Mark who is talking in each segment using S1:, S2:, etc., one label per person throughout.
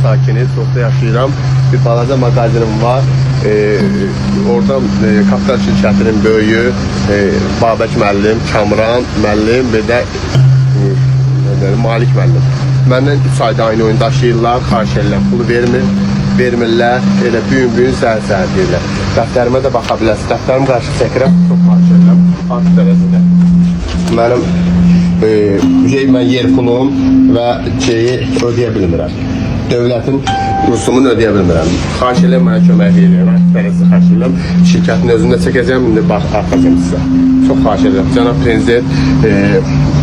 S1: sakini, Soxda yaşayıram. Bir balaca magazinim var. Oradan Kapital şirkətinin böyüyü Babək müəllim, Kamran müəllim və də Malik müəllim. Məndən 3 ayda aynı oyun daşıyırlar, xahiş edirlər, pulu vermirlər, elə büyün səhər deyirlər. Dəftərimə də baxa bilərsiniz. Dəftərim qarşı çəkirəm, çox xahiş edirəm. Artıq dərəcədə. Mənim mən yer pulum və şeyi ödeyə bilmirəm. Dövlətin rusumun ödeyə bilmirəm. Xahiş edirəm, mənə kömək verirəm. Artıq dərəcədə xahiş edirəm. Şirkətin özündə çəkəcəm, indi baxacam sizə. Çox xahiş edirəm. Cənab Prezident,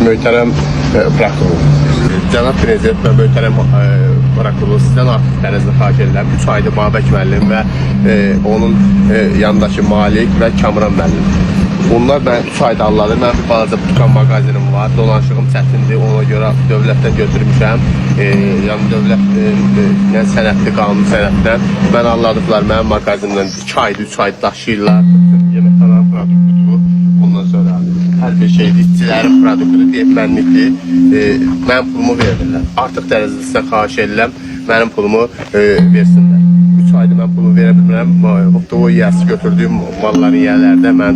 S1: möhtərəm Bırakılır. Cənab Prezident və möhtərəm Bırakılır. Sizdən artıq dərəcədə xahiş edirəm. 3 ayda Babək müəllim və onun yanındakı Malik və Kamran müəllim. Bunlar mən 3 ayda alladım. Mən bir balaca tutan magazinim var. Dolanışığım çətindir. Ona görə dövlətdən götürmüşəm. Yəni dövlət sənətli, qanun sənətdən. Mən alladıqlar mənim magazinimdən 2 ayda, 3 ayda daşıyırlar. Yeməkxananın produktudur. Ondan sonra hər bir şeydir. İşçilərin produktudur, deyibmənlikdir. Mənim pulumu verirlər. Artıq dərəcədə sizə xahiş edirəm. Mənim pulumu versinlər. 3 ayda mən pulumu verə bilmirəm. O yiyəsi götürdüyüm malların yiyələrdə mən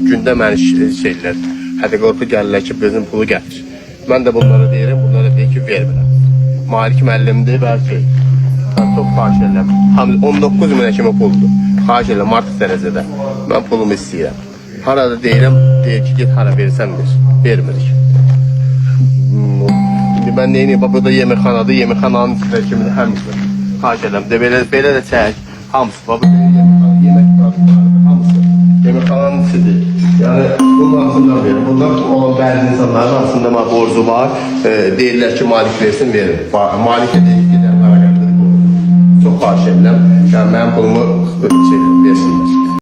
S1: gündə məni şeylər, hədə qorxu gəlirlər ki, bizim pulu gətir. Mən də bunlara deyirəm, bunlara deyir ki, vermirəm. Malik müəllimdir, bəlkə. Mən çox xahiş edirəm. 19 minə kimi puldur. Xahiş edirəm, artıq dərəcədə. Mən pulumu istəyirəm. Harada deyirəm, deyir ki, get hara verirsən ver. Vermirik. Mən neyini, burada yeməkxanadır, yeməkxananın içində kimdir, həmisi. Xahiş edirəm, belə də çək, hamısı, yemək produktlarıdır, hamısı. Yeməkxananın içidir. Yəni, bunun arasından verir. Burada olan bəzi insanların arasında borcu var. Deyirlər ki, Malik versin, verir. Malikə deyir, gedər, qaraqəmdir. Çox xahiş edirəm. Yəni, mənim pulumu versinlər.